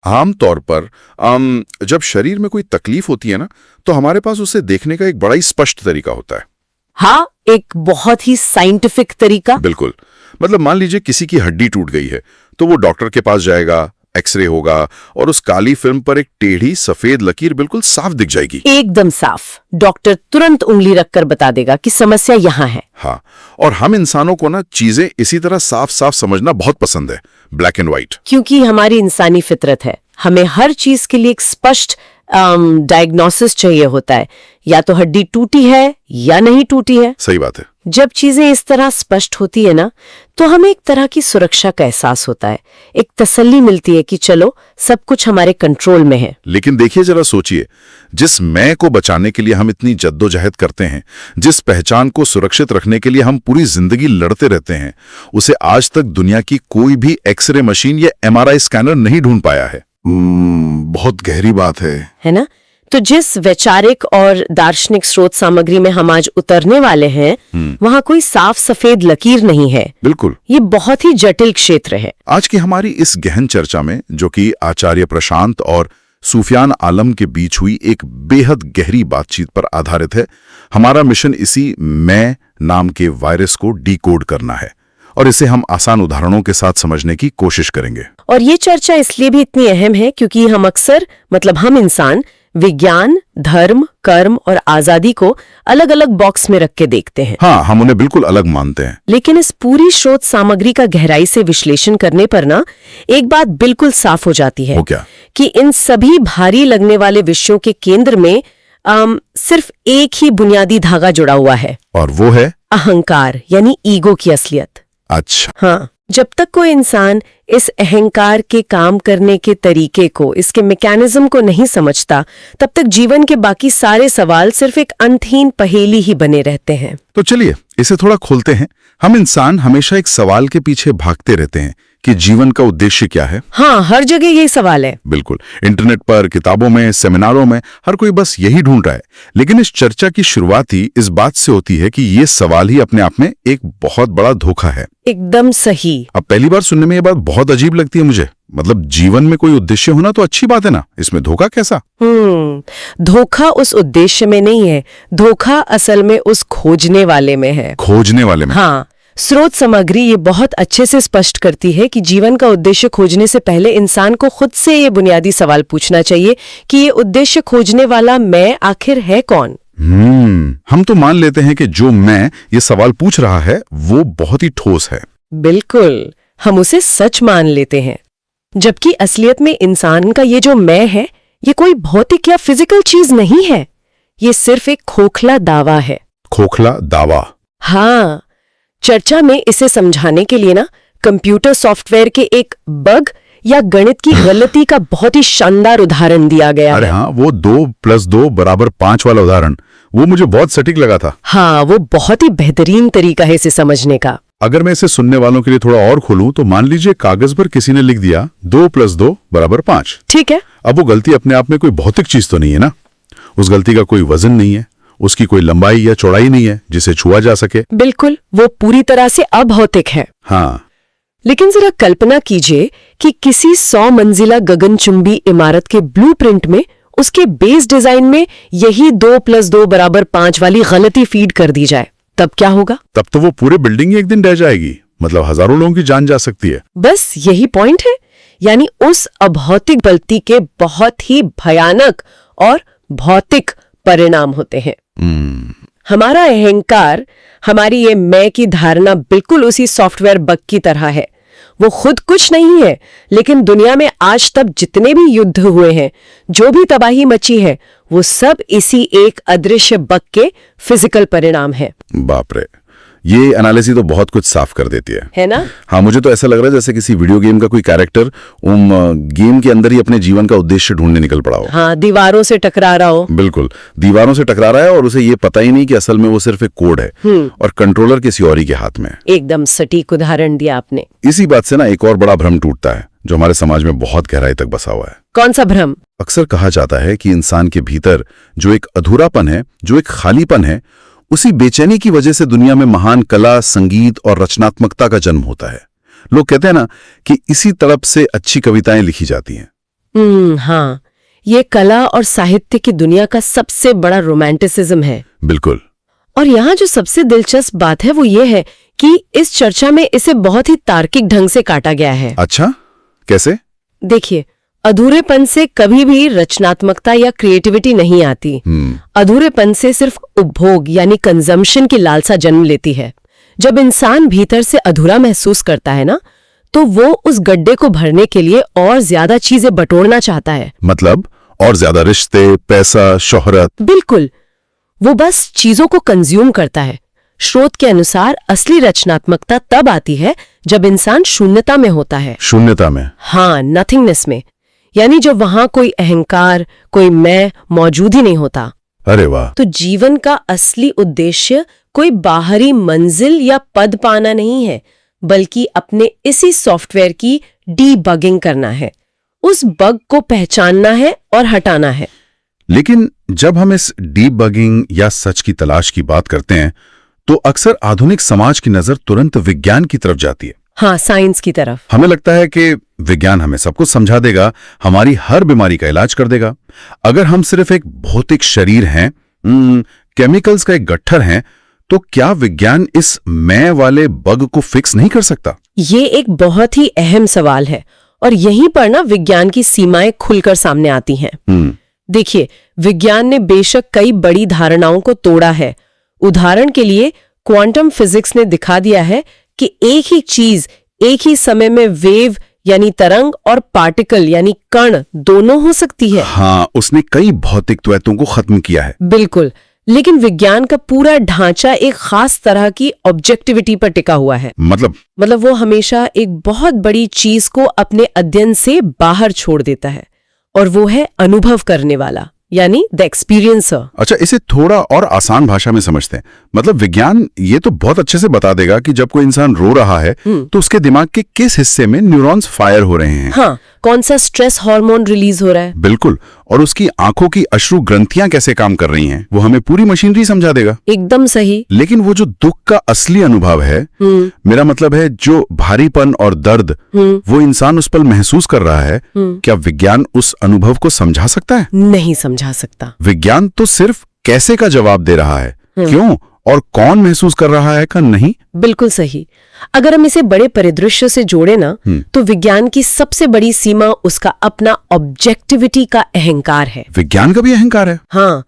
आम तौर पर जब शरीर में कोई तकलीफ होती है ना, तो हमारे पास उसे देखने का एक बड़ा ही स्पष्ट तरीका होता है। हाँ, एक बहुत ही साइंटिफिक तरीका। बिल्कुल। मतलब मान लीजिए किसी की हड्डी टूट गई है, तो वो डॉक्टर के पास जाएगा, एक्सरे होगा और उस काली फिल्म पर एक टेढ़ी सफेद लकीर बिल्कुल साफ दिख जाएगी। एकदम साफ। डॉक्टर तुरंत उंगली रखकर बता देगा कि समस्या यहाँ है। हाँ, और हम इंसानों को ना चीजें इसी तरह साफ साफ समझना बहुत पसंद है, ब्लैक एंड व्हाइट। क्योंकि हमारी इंसानी फितरत है, हमें हर चीज के लिए एक स्पष्ट डायग्नोसिस चाहिए होता है, या तो हड्डी टूटी है या नहीं टूटी है। सही बात है। जब चीजें इस तरह स्पष्ट होती है ना, तो हमें एक तरह की सुरक्षा का एहसास होता है, एक तसल्ली मिलती है कि चलो सब कुछ हमारे कंट्रोल में है। लेकिन देखिए, जरा सोचिए, जिस मैं को बचाने के लिए हम इतनी जद्दोजहद करते हैं, जिस पहचान को सुरक्षित रखने के लिए हम पूरी जिंदगी लड़ते रहते हैं, उसे आज तक दुनिया की कोई भी एक्सरे मशीन या MRI स्कैनर नहीं ढूंढ पाया है। बहुत गहरी बात है ना? तो जिस वैचारिक और दार्शनिक स्रोत सामग्री में हम आज उतरने वाले हैं, वहाँ कोई साफ सफेद लकीर नहीं है। बिल्कुल। ये बहुत ही जटिल क्षेत्र है। आज की हमारी इस गहन चर्चा में, जो कि आचार्य प्रशांत और सूफियान आलम के बीच हुई एक बेहद गहरी बातचीत पर आधारित है, हमारा मिशन इसी मैं नाम के वायरस को डिकोड करना है, और इसे हम आसान उदाहरणों के साथ समझने की कोशिश करेंगे। और ये चर्चा इसलिए भी इतनी अहम है क्योंकि हम अक्सर, मतलब हम इंसान, विज्ञान, धर्म, कर्म और आजादी को अलग अलग बॉक्स में रख के देखते हैं। हाँ, हम उन्हें बिल्कुल अलग मानते हैं। लेकिन इस पूरी स्रोत सामग्री का गहराई से विश्लेषण करने पर ना, एक बात बिल्कुल साफ हो जाती है। वो क्या? कि इन सभी भारी लगने वाले विषयों के केंद्र में सिर्फ एक ही बुनियादी धागा जुड़ा हुआ है, और वो है अहंकार, यानी ईगो की असलियत। अच्छा। हाँ, जब तक कोई इंसान इस अहंकार के काम करने के तरीके को, इसके मैकेनिज्म को नहीं समझता, तब तक जीवन के बाकी सारे सवाल सिर्फ एक अंतहीन पहेली ही बने रहते हैं। तो चलिए इसे थोड़ा खोलते हैं। हम इंसान हमेशा एक सवाल के पीछे भागते रहते हैं कि जीवन का उद्देश्य क्या है। हाँ, हर जगह यही सवाल है। बिल्कुल। इंटरनेट पर, किताबों में, सेमिनारों में हर कोई बस यही ढूंढ रहा है। लेकिन इस चर्चा की शुरुआत ही इस बात से होती है कि ये सवाल ही अपने आप में एक बहुत बड़ा धोखा है। एकदम सही। अब पहली बार सुनने में ये बात बहुत अजीब लगती है मुझे। मतलब जीवन में कोई उद्देश्य होना तो अच्छी बात है ना, इसमें धोखा कैसा? धोखा उस उद्देश्य में नहीं है, धोखा असल में उस खोजने वाले में है। खोजने वाले में? हाँ, स्रोत सामग्री ये बहुत अच्छे से स्पष्ट करती है कि जीवन का उद्देश्य खोजने से पहले इंसान को खुद से ये बुनियादी सवाल पूछना चाहिए कि ये उद्देश्य खोजने वाला मैं आखिर है कौन। हम तो मान लेते हैं कि जो मैं ये सवाल पूछ रहा है वो बहुत ही ठोस है। बिल्कुल, हम उसे सच मान लेते हैं, जबकि असलियत में इंसान का ये जो मैं है, ये कोई भौतिक या फिजिकल चीज नहीं है। ये सिर्फ एक खोखला दावा है। खोखला दावा? हाँ, चर्चा में इसे समझाने के लिए ना, कंप्यूटर सॉफ्टवेयर के एक बग या गणित की गलती का बहुत ही शानदार उदाहरण दिया गया। अरे हाँ, वो 2 + 2 = 5 वाला उदाहरण, वो मुझे बहुत सटीक लगा था। हाँ, वो बहुत ही बेहतरीन तरीका है इसे समझने का। अगर मैं इसे सुनने वालों के लिए थोड़ा और खोलूं तो मान लीजिए कागज पर किसी ने लिख दिया 2 + 2 = 5। ठीक है। अब वो गलती अपने आप में कोई भौतिक चीज तो नहीं है ना? उस गलती का कोई वजन नहीं है, उसकी कोई लंबाई या चौड़ाई नहीं है जिसे छुआ जा सके। बिल्कुल, वो पूरी तरह से अभौतिक है। हाँ, लेकिन जरा कल्पना कीजिए कि किसी 100 मंजिला गगनचुंबी इमारत के ब्लूप्रिंट में, उसके बेस डिजाइन में यही 2 + 2 = 5 वाली गलती फीड कर दी जाए, तब क्या होगा? तब तो वो पूरी बिल्डिंग ही एक दिन रह जाएगी। मतलब हजारों लोगों की जान जा सकती है। बस यही पॉइंट है। यानी उस अभौतिक गलती के बहुत ही भयानक और भौतिक परिणाम होते हैं। हमारा अहंकार, हमारी ये मैं की धारणा बिल्कुल उसी सॉफ्टवेयर बग की तरह है। वो खुद कुछ नहीं है, लेकिन दुनिया में आज तक जितने भी युद्ध हुए हैं, जो भी तबाही मची है, वो सब इसी एक अदृश्य बग के फिजिकल परिणाम है। बाप रे, ये एनालिसिस तो बहुत कुछ साफ कर देती है ना? हाँ, मुझे तो ऐसा लग रहा है जैसे किसी वीडियो गेम का कोई कैरेक्टर गेम के अंदर ही अपने जीवन का उद्देश्य ढूंढने निकल पड़ा हो। हाँ, दीवारों से टकरा रहा हो। बिल्कुल, दीवारों से टकरा रहा है और उसे ये पता ही नहीं कि असल में वो सिर्फ एक कोड है और कंट्रोलर किसी और ही के हाथ में। एकदम सटीक उदाहरण दिया आपने। इसी बात से ना एक और बड़ा भ्रम टूटता है जो हमारे समाज में बहुत गहराई तक बसा हुआ है। कौन सा भ्रम? अक्सर कहा जाता है कि इंसान के भीतर जो एक अधूरापन है, जो एक खालीपन है, उसी बेचैनी की वजह से दुनिया में महान कला, संगीत और रचनात्मकता का जन्म होता है। लोग कहते हैं ना कि इसी तड़प से अच्छी कविताएं लिखी जाती हैं। हाँ, ये कला और साहित्य की दुनिया का सबसे बड़ा रोमांटिसिज्म है। बिल्कुल। और यहाँ जो सबसे दिलचस्प बात है वो ये है कि इस चर्चा में इसे बहुत ही तार्किक ढंग से काटा गया है। अच्छा, कैसे? देखिए, अधूरेपन से कभी भी रचनात्मकता या क्रिएटिविटी नहीं आती। अधूरेपन से सिर्फ उपभोग यानी कंजम्पशन की लालसा जन्म लेती है। जब इंसान भीतर से अधूरा महसूस करता है ना, तो वो उस गड्ढे को भरने के लिए और ज्यादा चीजें बटोरना चाहता है। मतलब और ज्यादा रिश्ते, पैसा, शोहरत? बिल्कुल, वो बस चीजों को कंज्यूम करता है। स्रोत के अनुसार असली रचनात्मकता तब आती है जब इंसान शून्यता में होता है। शून्यता में? हाँ, नथिंगनेस में, यानी जब वहां कोई अहंकार, कोई मैं मौजूद ही नहीं होता। अरे वाह! तो जीवन का असली उद्देश्य कोई बाहरी मंजिल या पद पाना नहीं है, बल्कि अपने इसी सॉफ्टवेयर की डीबगिंग करना है। उस बग को पहचानना है और हटाना है। लेकिन जब हम इस डीबगिंग या सच की तलाश की बात करते हैं तो अक्सर आधुनिक समाज की नजर तुरंत विज्ञान की तरफ जाती है। हाँ, साइंस की तरफ। हमें लगता है कि विज्ञान हमें सब कुछ समझा देगा, हमारी हर बीमारी का इलाज कर देगा। अगर हम सिर्फ एक भौतिक शरीर हैं, केमिकल्स का एक गट्ठर हैं, तो क्या विज्ञान इस मैं वाले बग को फिक्स नहीं कर सकता? ये एक बहुत ही अहम सवाल है और यहीं पर ना विज्ञान की सीमाएं खुलकर सामने आती हैं। देखिए, विज्ञान ने बेशक कई बड़ी धारणाओं को तोड़ा है। उदाहरण के लिए क्वांटम फिजिक्स ने दिखा दिया है कि एक ही चीज एक ही समय में वेव यानी तरंग और पार्टिकल यानी कण दोनों हो सकती है। हाँ, उसने कई भौतिक द्वैतों को खत्म किया है। बिल्कुल, लेकिन विज्ञान का पूरा ढांचा एक खास तरह की ऑब्जेक्टिविटी पर टिका हुआ है। मतलब वो हमेशा एक बहुत बड़ी चीज को अपने अध्ययन से बाहर छोड़ देता है, और वो है अनुभव करने वाला, यानी द एक्सपीरियंसर। अच्छा, इसे थोड़ा और आसान भाषा में समझते हैं। मतलब विज्ञान ये तो बहुत अच्छे से बता देगा कि जब कोई इंसान रो रहा है तो उसके दिमाग के किस हिस्से में न्यूरॉन्स फायर हो रहे हैं। हाँ, कौन सा स्ट्रेस हार्मोन रिलीज हो रहा है। बिल्कुल, और उसकी आंखों की अश्रु ग्रंथियां कैसे काम कर रही हैं, वो हमें पूरी मशीनरी समझा देगा। एकदम सही। लेकिन वो जो दुख का असली अनुभव है, मेरा मतलब है जो भारीपन और दर्द वो इंसान उस पल महसूस कर रहा है, क्या विज्ञान उस अनुभव को समझा सकता है? नहीं समझा सकता। विज्ञान तो सिर्फ कैसे का जवाब दे रहा है, क्यों और कौन महसूस कर रहा है का नहीं। बिल्कुल सही। अगर हम इसे बड़े परिदृश्य से जोड़े ना, तो विज्ञान की सबसे बड़ी सीमा उसका अपना ऑब्जेक्टिविटी का अहंकार है। विज्ञान का भी अहंकार है? हाँ,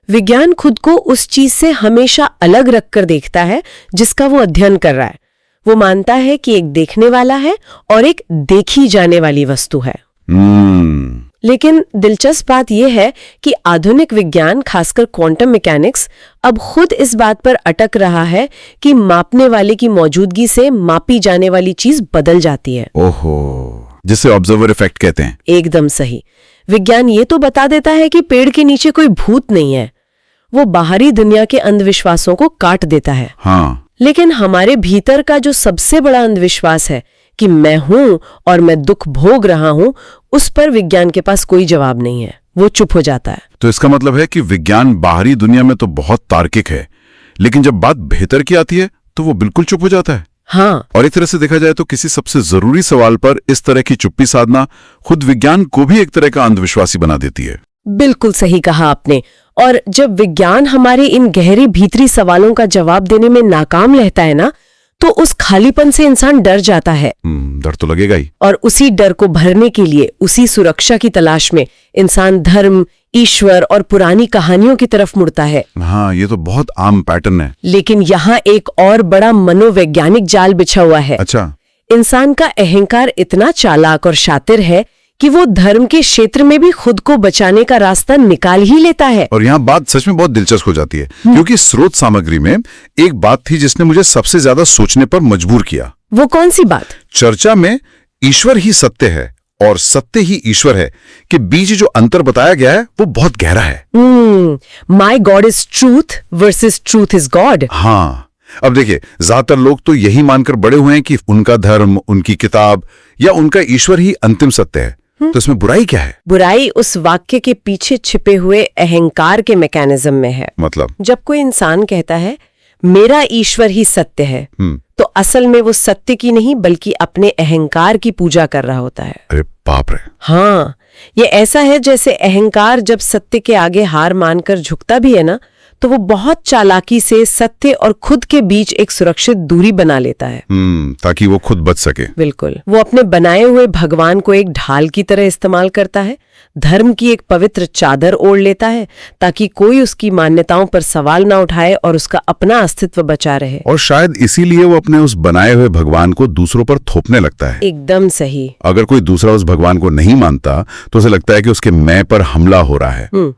विज्ञान खुद को उस चीज से हमेशा अलग रखकर देखता है जिसका वो अध्ययन कर रहा है। वो मानता है कि एक देखने वाला है और एक देखी जाने वाली वस्तु है। लेकिन दिलचस्प बात यह है कि आधुनिक विज्ञान, खासकर क्वांटम मैकेनिक्स, अब खुद इस बात पर अटक रहा है कि मापने वाले की मौजूदगी से मापी जाने वाली चीज बदल जाती है। ओहो, जिसे ऑब्जर्वर इफेक्ट कहते हैं। एकदम सही। विज्ञान ये तो बता देता है कि पेड़ के नीचे कोई भूत नहीं है। वो बाहरी दुनिया के अंधविश्वासों को काट देता है। हाँ। लेकिन हमारे भीतर का जो सबसे बड़ा अंधविश्वास है कि मैं हूं और मैं दुख भोग रहा हूं, उस पर विज्ञान के पास कोई जवाब नहीं है। वो चुप हो जाता है। तो इसका मतलब है कि विज्ञान बाहरी दुनिया में तो बहुत तार्किक है, लेकिन जब बात भीतर की आती है तो वो बिल्कुल चुप हो जाता है। हाँ। और एक तरह से देखा जाए तो किसी सबसे जरूरी सवाल पर इस तरह की चुप्पी साधना खुद विज्ञान को भी एक तरह का अंधविश्वासी बना देती है। बिल्कुल सही कहा आपने। और जब विज्ञान हमारे इन गहरे भीतरी सवालों का जवाब देने में नाकाम रहता है ना, तो उस खालीपन से इंसान डर जाता है। डर तो लगेगा ही। और उसी डर को भरने के लिए, उसी सुरक्षा की तलाश में इंसान धर्म, ईश्वर और पुरानी कहानियों की तरफ मुड़ता है। हाँ, ये तो बहुत आम पैटर्न है। लेकिन यहाँ एक और बड़ा मनोवैज्ञानिक जाल बिछा हुआ है। अच्छा। इंसान का अहंकार इतना चालाक और शातिर है कि वो धर्म के क्षेत्र में भी खुद को बचाने का रास्ता निकाल ही लेता है। और यहाँ बात सच में बहुत दिलचस्प हो जाती है, क्योंकि स्रोत सामग्री में एक बात थी जिसने मुझे सबसे ज्यादा सोचने पर मजबूर किया। वो कौन सी बात? चर्चा में ईश्वर ही सत्य है और सत्य ही ईश्वर है के बीच जो अंतर बताया गया है वो बहुत गहरा है। My god is truth versus truth is god. हाँ, अब देखिए, ज्यादातर लोग तो यही मानकर बड़े हुए हैं कि उनका धर्म, उनकी किताब या उनका ईश्वर ही अंतिम सत्य है। तो इसमें बुराई क्या है? बुराई उस वाक्य के पीछे छिपे हुए अहंकार के मैकेनिज्म में है। मतलब जब कोई इंसान कहता है मेरा ईश्वर ही सत्य है, तो असल में वो सत्य की नहीं बल्कि अपने अहंकार की पूजा कर रहा होता है। अरे बाप रे। हाँ, ये ऐसा है जैसे अहंकार जब सत्य के आगे हार मानकर झुकता भी है ना, तो वो बहुत चालाकी से सत्य और खुद के बीच एक सुरक्षित दूरी बना लेता है। ताकि वो खुद बच सके। बिल्कुल। वो अपने बनाए हुए भगवान को एक ढाल की तरह इस्तेमाल करता है, धर्म की एक पवित्र चादर ओढ़ लेता है ताकि कोई उसकी मान्यताओं पर सवाल ना उठाए और उसका अपना अस्तित्व बचा रहे। और शायद इसीलिए वो अपने उस बनाए हुए भगवान को दूसरों पर थोपने लगता है। एकदम सही। अगर कोई दूसरा उस भगवान को नहीं मानता तो उसे लगता है कि उसके मैं पर हमला हो रहा है।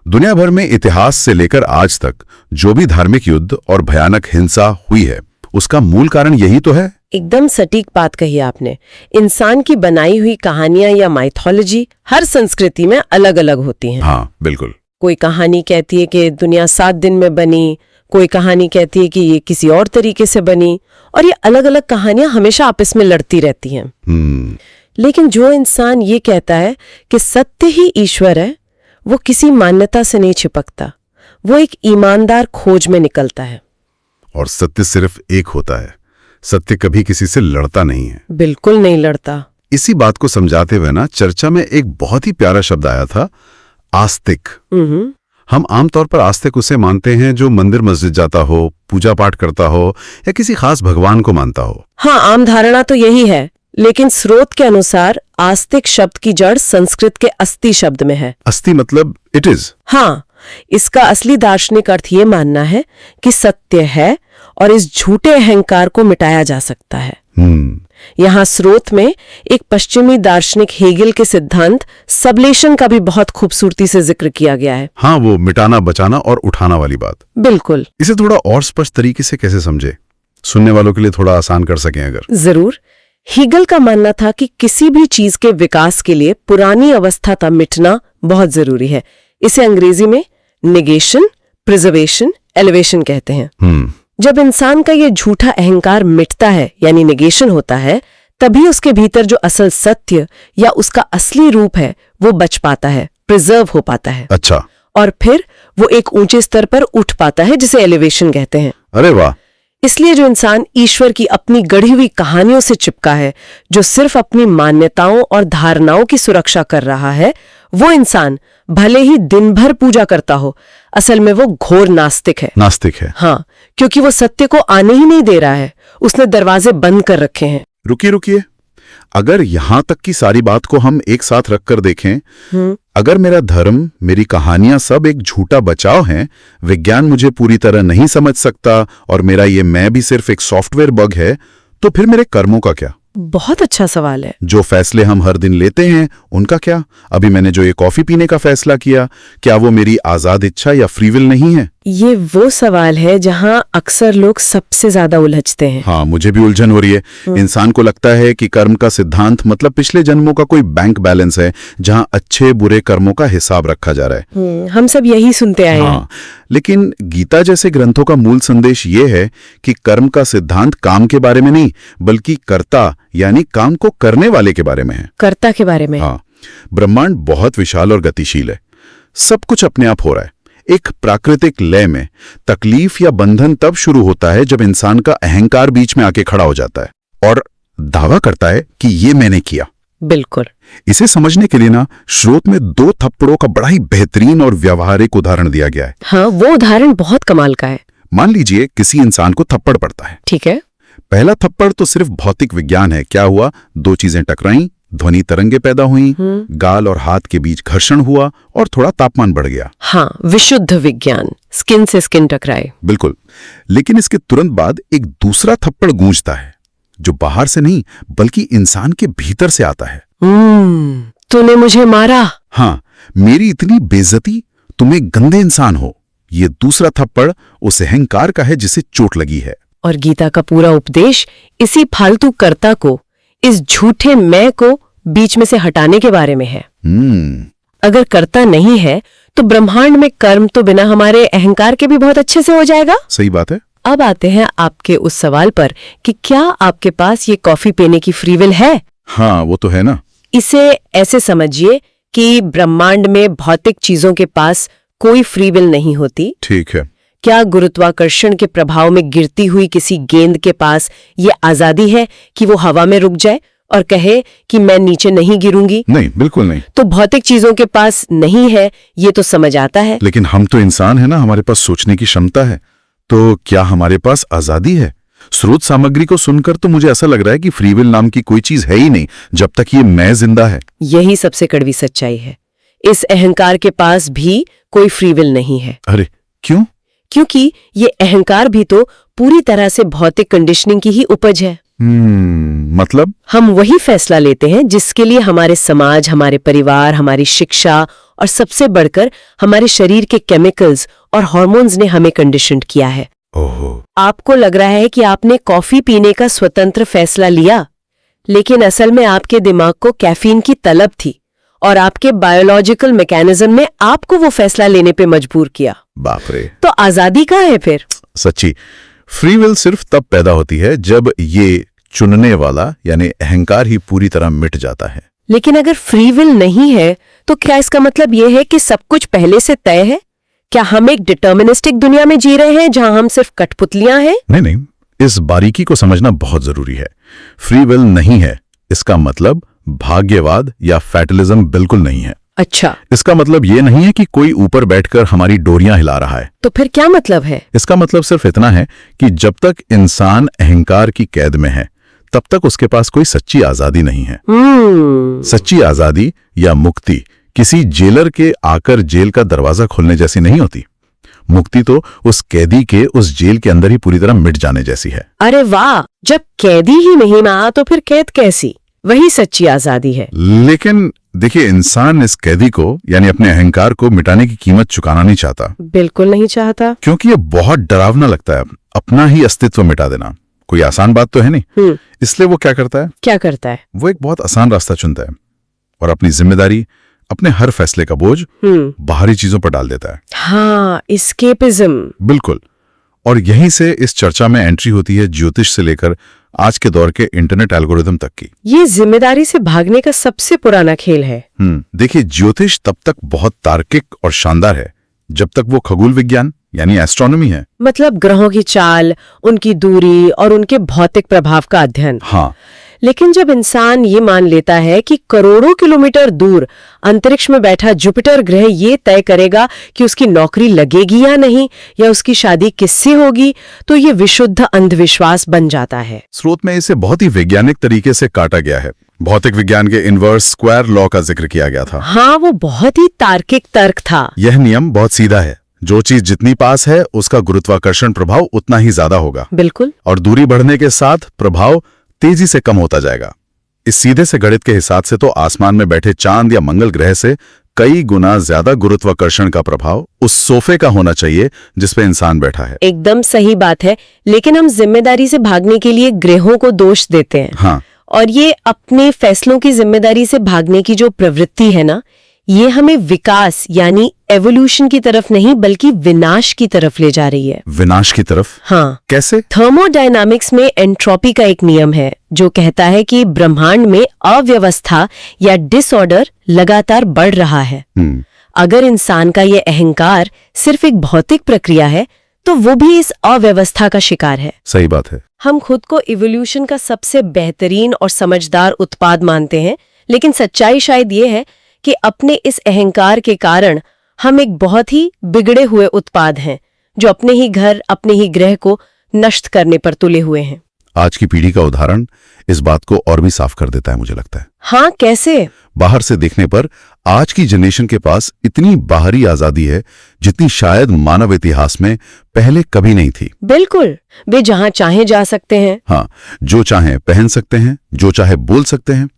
दुनिया भर में इतिहास से लेकर आज तक जो भी धार्मिक युद्ध और भयानक हिंसा हुई है, उसका मूल कारण यही तो है। एकदम सटीक बात कही आपने। इंसान की बनाई हुई कहानियां या माइथोलॉजी हर संस्कृति में अलग अलग होती हैं। हाँ, बिल्कुल। कोई कहानी कहती है कि दुनिया 7 दिन में बनी, कोई कहानी कहती है कि ये किसी और तरीके से बनी, और ये अलग अलग कहानियां हमेशा आपस में लड़ती रहती हैं। लेकिन जो इंसान ये कहता है कि सत्य ही ईश्वर है, वो किसी मान्यता से नहीं चिपकता, वो एक ईमानदार खोज में निकलता है। और सत्य सिर्फ एक होता है, सत्य कभी किसी से लड़ता नहीं है। बिल्कुल नहीं लड़ता। इसी बात को समझाते हुए ना चर्चा में एक बहुत ही प्यारा शब्द आया था, आस्तिक। हम आमतौर पर आस्तिक उसे मानते हैं जो मंदिर मस्जिद जाता हो, पूजा पाठ करता हो या किसी खास भगवान को मानता हो। हाँ, आम धारणा तो यही है, लेकिन स्रोत के अनुसार आस्तिक शब्द की जड़ संस्कृत के अस्ति शब्द में है। अस्ति मतलब इट इज। हाँ, इसका असली दार्शनिक अर्थ ये मानना है कि सत्य है और इस झूठे अहंकार को मिटाया जा सकता है। यहाँ स्रोत में एक पश्चिमी दार्शनिक हेगेल के सिद्धांत सबलेशन का भी बहुत खूबसूरती से जिक्र किया गया है। हाँ, वो मिटाना, बचाना और उठाना वाली बात। बिल्कुल। इसे थोड़ा और स्पष्ट तरीके से कैसे समझे, सुनने वालों के लिए थोड़ा आसान कर सकें अगर। जरूर। हेगेल का मानना था कि किसी भी चीज के विकास के लिए पुरानी अवस्था का मिटना बहुत जरूरी है। इसे अंग्रेजी में नेगेशन, प्रिजर्वेशन, एलिवेशन कहते हैं। जब इंसान का ये झूठा अहंकार मिटता है, यानी नेगेशन होता है, तभी उसके भीतर जो असल सत्य या उसका असली रूप है वो बच पाता है, प्रिजर्व हो पाता है। अच्छा। और फिर वो एक ऊंचे स्तर पर उठ पाता है, जिसे एलिवेशन कहते हैं। अरे वाह। इसलिए जो इंसान ईश्वर की अपनी गढ़ी हुई कहानियों से चिपका है, जो सिर्फ अपनी मान्यताओं और धारणाओं की सुरक्षा कर रहा है, वो इंसान भले ही दिन भर पूजा करता हो, असल में वो घोर नास्तिक है। नास्तिक है। हाँ, क्योंकि वो सत्य को आने ही नहीं दे रहा है, उसने दरवाजे बंद कर रखे हैं। रुकिए, अगर यहां तक की सारी बात को हम एक साथ रखकर देखें, अगर मेरा धर्म, मेरी कहानियां सब एक झूठा बचाव हैं, विज्ञान मुझे पूरी तरह नहीं समझ सकता और मेरा ये मैं भी सिर्फ एक सॉफ्टवेयर बग है, तो फिर मेरे कर्मों का क्या? बहुत अच्छा सवाल है। जो फैसले हम हर दिन लेते हैं उनका क्या? अभी मैंने जो ये कॉफी पीने का फैसला किया, क्या वो मेरी आजाद इच्छा या फ्री विल नहीं है? ये वो सवाल है जहां अक्सर लोग सबसे ज्यादा उलझते हैं। हाँ, मुझे भी उलझन हो रही है। इंसान को लगता है कि कर्म का सिद्धांत मतलब पिछले जन्मों का कोई बैंक बैलेंस है जहां अच्छे बुरे कर्मों का हिसाब रखा जा रहा है। हम सब यही सुनते आए हैं। लेकिन गीता जैसे ग्रंथों का मूल संदेश ये है कि कर्म का सिद्धांत काम के बारे में नहीं, बल्कि कर्ता यानी काम को करने वाले के बारे में है। कर्ता के बारे में। हाँ, ब्रह्मांड बहुत विशाल और गतिशील है, सब कुछ अपने आप हो रहा है एक प्राकृतिक लय में। तकलीफ या बंधन तब शुरू होता है जब इंसान का अहंकार बीच में आके खड़ा हो जाता है और दावा करता है कि ये मैंने किया। बिल्कुल। इसे समझने के लिए ना स्रोत में 2 थप्पड़ों का बड़ा ही बेहतरीन और व्यावहारिक उदाहरण दिया गया है। हाँ, वो उदाहरण बहुत कमाल का है। मान लीजिए किसी इंसान को थप्पड़ पड़ता है। ठीक है। पहला थप्पड़ तो सिर्फ भौतिक विज्ञान है। क्या हुआ? 2 चीजें टकराईं, ध्वनि तरंगे पैदा हुई, गाल और हाथ के बीच घर्षण हुआ और थोड़ा तापमान बढ़ गया। हाँ, विशुद्ध विज्ञान, स्किन से स्किन टकराए। बिल्कुल। लेकिन इसके तुरंत बाद एक दूसरा थप्पड़ गूंजता है, जो बाहर से नहीं बल्कि इंसान के भीतर से आता है। तूने मुझे मारा। हाँ, मेरी इतनी बेइज्जती, तुम एक गंदे इंसान हो। ये दूसरा थप्पड़ उस अहंकार का है जिसे चोट लगी है। और गीता का पूरा उपदेश इसी फालतू कर्ता को, इस झूठे मैं को बीच में से हटाने के बारे में है। अगर कर्ता नहीं है तो ब्रह्मांड में कर्म तो बिना हमारे अहंकार के भी बहुत अच्छे से हो जाएगा। सही बात है। अब आते हैं आपके उस सवाल पर कि क्या आपके पास ये कॉफी पीने की फ्री विल है? हाँ, वो तो है ना। इसे ऐसे समझिए कि ब्रह्मांड में भौतिक चीजों के पास कोई फ्री विल नहीं होती। ठीक है। क्या गुरुत्वाकर्षण के प्रभाव में गिरती हुई किसी गेंद के पास ये आजादी है कि वो हवा में रुक जाए और कहे कि मैं नीचे नहीं गिरूंगी? नहीं, बिल्कुल नहीं। तो भौतिक चीजों के पास नहीं है, ये तो समझ आता है। लेकिन हम तो इंसान है ना, हमारे पास सोचने की क्षमता है। तो क्या हमारे पास आजादी है? स्रोत सामग्री को सुनकर तो मुझे ऐसा लग रहा है कि फ्री विल नाम की कोई चीज है ही नहीं जब तक ये मैं जिंदा है। यही सबसे कड़वी सच्चाई है। इस अहंकार के पास भी कोई फ्री विल नहीं है। अरे क्यों? क्योंकि ये अहंकार भी तो पूरी तरह से भौतिक कंडीशनिंग की ही उपज है। मतलब? हम वही फैसला लेते हैं जिसके लिए हमारे समाज, हमारे परिवार, हमारी शिक्षा और सबसे बढ़कर हमारे शरीर के केमिकल्स और हार्मोन्स ने हमें कंडीशन्ड किया है। ओहो। आपको लग रहा है कि आपने कॉफी पीने का स्वतंत्र फैसला लिया, लेकिन असल में आपके दिमाग को कैफीन की तलब थी और आपके बायोलॉजिकल मैकेनिज्म ने आपको वो फैसला लेने पे मजबूर किया। बाप रे। तो आजादी कहाँ है फिर? सच्ची फ्री विल सिर्फ तब पैदा होती है जब ये चुनने वाला यानी अहंकार ही पूरी तरह मिट जाता है। लेकिन अगर फ्री विल नहीं है तो क्या इसका मतलब ये है कि सब कुछ पहले से तय है? क्या हम एक डिटर्मिनिस्टिक दुनिया में जी रहे हैं जहां हम सिर्फ कठपुतलियां हैं? नहीं, इस बारीकी को समझना बहुत जरूरी है। फ्री विल नहीं है इसका मतलब भाग्यवाद या फैटलिज्म बिल्कुल नहीं है। अच्छा, इसका मतलब ये नहीं है कि कोई ऊपर बैठकर हमारी डोरियां हिला रहा है। तो फिर क्या मतलब है? इसका मतलब सिर्फ इतना है कि जब तक इंसान अहंकार की कैद में है तब तक उसके पास कोई सच्ची आजादी नहीं है। सच्ची आजादी या मुक्ति किसी जेलर के आकर जेल का दरवाजा खोलने जैसी नहीं होती। मुक्ति तो उस कैदी के उस जेल के अंदर ही पूरी तरह मिट जाने जैसी है। अरे वाह, जब कैदी ही नहीं रहा तो फिर कैद कैसी? वही सच्ची आजादी है। लेकिन देखिए, इंसान इस कैदी को यानी अपने अहंकार को मिटाने की कीमत चुकाना नहीं चाहता। बिल्कुल नहीं चाहता। क्योंकि ये बहुत डरावना लगता है, अपना ही अस्तित्व मिटा देना। कोई आसान बात तो है नहीं। इसलिए वो क्या करता है? क्या करता है? वो एक बहुत आसान रास्ता चुनता है और अपनी जिम्मेदारी, अपने हर फैसले का बोझ बाहरी चीजों पर डाल देता है। हाँ, एस्केपिज्म। बिल्कुल। और यहीं से इस चर्चा में एंट्री होती है ज्योतिष से लेकर आज के दौर के इंटरनेट एल्गोरिथम तक की। ये जिम्मेदारी से भागने का सबसे पुराना खेल है। देखिए, ज्योतिष तब तक बहुत तार्किक और शानदार है जब तक वो खगोल विज्ञान यानी एस्ट्रोनॉमी है। मतलब ग्रहों की चाल, उनकी दूरी और उनके भौतिक प्रभाव का अध्ययन। हाँ। लेकिन जब इंसान ये मान लेता है कि करोड़ों किलोमीटर दूर अंतरिक्ष में बैठा जुपिटर ग्रह ये तय करेगा कि उसकी नौकरी लगेगी या नहीं, या उसकी शादी किससे होगी, तो ये विशुद्ध अंधविश्वास बन जाता है। स्रोत में इसे बहुत ही वैज्ञानिक तरीके से काटा गया है। भौतिक विज्ञान के इनवर्स स्क्वायर लॉ का जिक्र किया गया था। हाँ, वो बहुत ही तार्किक तर्क था। यह नियम बहुत सीधा है, जो चीज जितनी पास है उसका गुरुत्वाकर्षण प्रभाव उतना ही ज्यादा होगा। बिल्कुल। और दूरी बढ़ने के साथ प्रभाव तेजी से कम होता जाएगा। इस सीधे से गणित के हिसाब से तो आसमान में बैठे चांद या मंगल ग्रह से कई गुना ज्यादा गुरुत्वाकर्षण का प्रभाव उस सोफे का होना चाहिए जिस पे इंसान बैठा है। एकदम सही बात है, लेकिन हम जिम्मेदारी से भागने के लिए ग्रहों को दोष देते हैं। हाँ। और ये अपने फैसलों की जिम्मेदारी से भागने की जो प्रवृत्ति है ना, ये हमें विकास यानी एवोल्यूशन की तरफ नहीं बल्कि विनाश की तरफ ले जा रही है। विनाश की तरफ? हाँ। कैसे? थर्मोडायनामिक्स में एंट्रोपी का एक नियम है जो कहता है कि ब्रह्मांड में अव्यवस्था या डिसऑर्डर लगातार बढ़ रहा है। अगर इंसान का ये अहंकार सिर्फ एक भौतिक प्रक्रिया है तो वो भी इस अव्यवस्था का शिकार है। सही बात है। हम खुद को इवोल्यूशन का सबसे बेहतरीन और समझदार उत्पाद मानते हैं, लेकिन सच्चाई शायद ये है कि अपने इस अहंकार के कारण हम एक बहुत ही बिगड़े हुए उत्पाद हैं जो अपने ही घर, अपने ही ग्रह को नष्ट करने पर तुले हुए हैं। आज की पीढ़ी का उदाहरण इस बात को और भी साफ कर देता है, मुझे लगता है। हाँ, कैसे? बाहर से देखने पर आज की जनरेशन के पास इतनी बाहरी आजादी है जितनी शायद मानव इतिहास में पहले कभी नहीं थी। बिल्कुल, वे जहां चाहे जा सकते हैं। हाँ, जो चाहे पहन सकते हैं, जो चाहे बोल सकते हैं।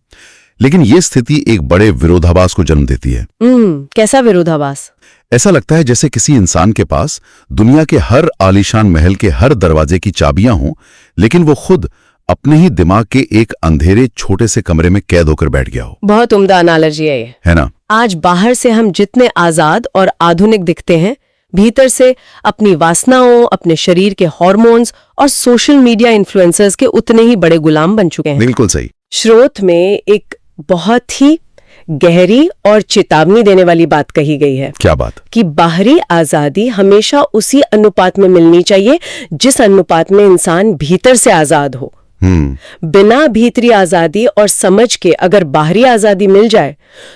लेकिन ये स्थिति एक बड़े विरोधाभास को जन्म देती है। कैसा विरोधाभास? ऐसा लगता है जैसे किसी इंसान के पास दुनिया के हर आलीशान महल के हर दरवाजे की चाबियां हों, लेकिन वो खुद अपने ही दिमाग के एक अंधेरे छोटे से कमरे में कैद होकर बैठ गया हो। बहुत उम्दा एनालॉजी है ये, है ना? आज बाहर से हम जितने आजाद और आधुनिक दिखते हैं, भीतर से अपनी वासनाओं, अपने शरीर के हार्मोन्स और सोशल मीडिया इन्फ्लुएंसर्स के उतने ही बड़े गुलाम बन चुके हैं। बिल्कुल सही। स्रोत में एक बहुत ही गहरी और चेतावनी देने वाली बात कही गई है। क्या बात? कि बाहरी आजादी हमेशा उसी अनुपात में मिलनी चाहिए जिस अनुपात में इंसान भीतर से आजाद हो। बिना भीतरी आजादी और समझ के अगर बाहरी आजादी मिल जाए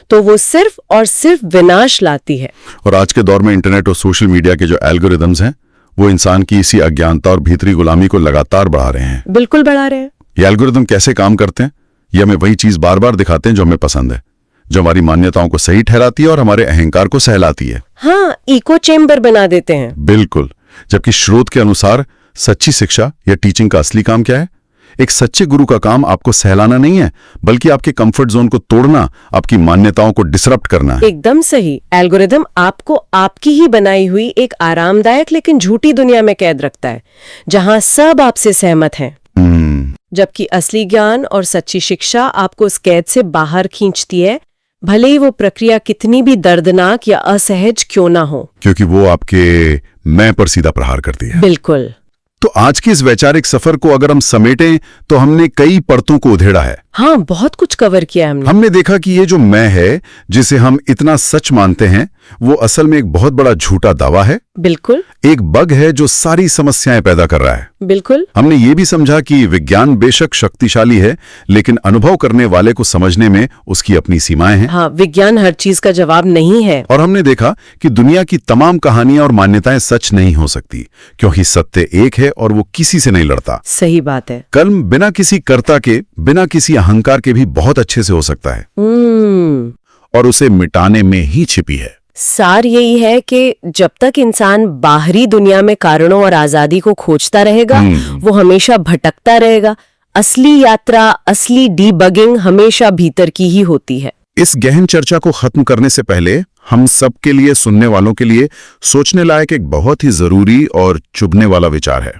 तो वो सिर्फ और सिर्फ विनाश लाती है। और आज के दौर में इंटरनेट और सोशल मीडिया के जो एल्गोरिदम्स हैं वो इंसान की इसी अज्ञानता और भीतरी गुलामी को लगातार बढ़ा रहे हैं। बिल्कुल बढ़ा रहे हैं। ये एल्गोरिदम कैसे काम करते हैं? ये हमें वही चीज बार बार दिखाते हैं जो हमें पसंद है, जो हमारी मान्यताओं को सही ठहराती है और हमारे अहंकार को सहलाती है। हाँ, इको चेम्बर बना देते हैं। बिल्कुल। जबकि स्रोत के अनुसार सच्ची शिक्षा या टीचिंग का असली काम क्या है? एक सच्चे गुरु का काम आपको सहलाना नहीं है, बल्कि आपके कंफर्ट जोन को तोड़ना, आपकी मान्यताओं को डिसरप्ट करना है। एकदम सही। एल्गोरिदम आपको आपकी ही बनाई हुई एक आरामदायक लेकिन झूठी दुनिया में कैद रखता है, जहां सब आपसे सहमत हैं। जबकि असली ज्ञान और सच्ची शिक्षा आपको उस कैद से बाहर खींचती है, भले ही वो प्रक्रिया कितनी भी दर्दनाक या असहज क्यों ना हो। क्योंकि वो आपके मैं पर सीधा प्रहार करती है। बिल्कुल। तो आज की इस वैचारिक सफर को अगर हम समेटें तो हमने कई परतों को उधेड़ा है। हाँ, बहुत कुछ कवर किया है हमने। हमने देखा कि ये जो मैं है, जिसे हम इतना सच मानते हैं, वो असल में एक बहुत बड़ा झूठा दावा है। बिल्कुल। एक बग है जो सारी समस्याएं पैदा कर रहा है। बिल्कुल। हमने ये भी समझा कि विज्ञान बेशक शक्तिशाली है, लेकिन अनुभव करने वाले को समझने में उसकी अपनी सीमाएं हैं। हाँ, विज्ञान हर चीज का जवाब नहीं है। और हमने देखा कि दुनिया की तमाम कहानियां और मान्यताएं सच नहीं हो सकती, क्योंकि सत्य एक है और वो किसी से नहीं लड़ता। सही बात है। कर्म बिना किसी कर्ता के, बिना किसी अहंकार के भी बहुत अच्छे से हो सकता है, और उसे मिटाने में ही छिपी है। सार यही है कि जब तक इंसान बाहरी दुनिया में कारणों और आजादी को खोजता रहेगा, वो हमेशा भटकता रहेगा। असली यात्रा, असली डीबगिंग हमेशा भीतर की ही होती है। इस गहन चर्चा को खत्म करने से पहले हम सब के लिए, सुनने वालों के लिए सोचने लायक एक बहुत ही जरूरी और चुभने वाला विचार है।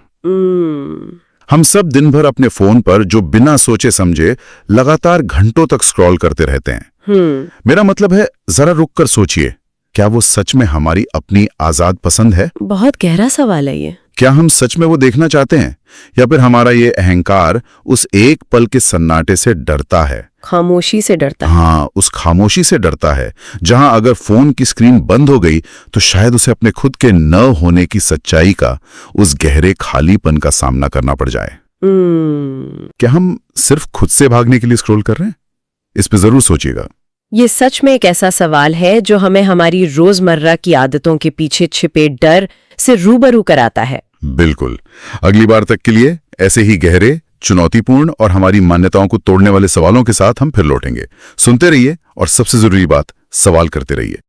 हम सब दिन भर अपने फोन पर जो बिना सोचे समझे लगातार घंटों तक स्क्रॉल करते रहते हैं। मेरा मतलब है, जरा रुक कर सोचिए, क्या वो सच में हमारी अपनी आजाद पसंद है? बहुत गहरा सवाल है ये। क्या हम सच में वो देखना चाहते हैं, या फिर हमारा ये अहंकार उस एक पल के सन्नाटे से डरता है? खामोशी से डरता है। हाँ, उस खामोशी से डरता है जहां अगर फोन की स्क्रीन बंद हो गई तो शायद उसे अपने खुद के न होने की सच्चाई का, उस गहरे खालीपन का सामना करना पड़ जाए। क्या हम सिर्फ खुद से भागने के लिए स्क्रॉल कर रहे हैं? इस पे जरूर सोचिएगा। ये सच में एक ऐसा सवाल है जो हमें हमारी रोजमर्रा की आदतों के पीछे छिपे डर से रूबरू कराता है। बिल्कुल। अगली बार तक के लिए ऐसे ही गहरे, चुनौतीपूर्ण और हमारी मान्यताओं को तोड़ने वाले सवालों के साथ हम फिर लौटेंगे। सुनते रहिए और सबसे जरूरी बात, सवाल करते रहिए।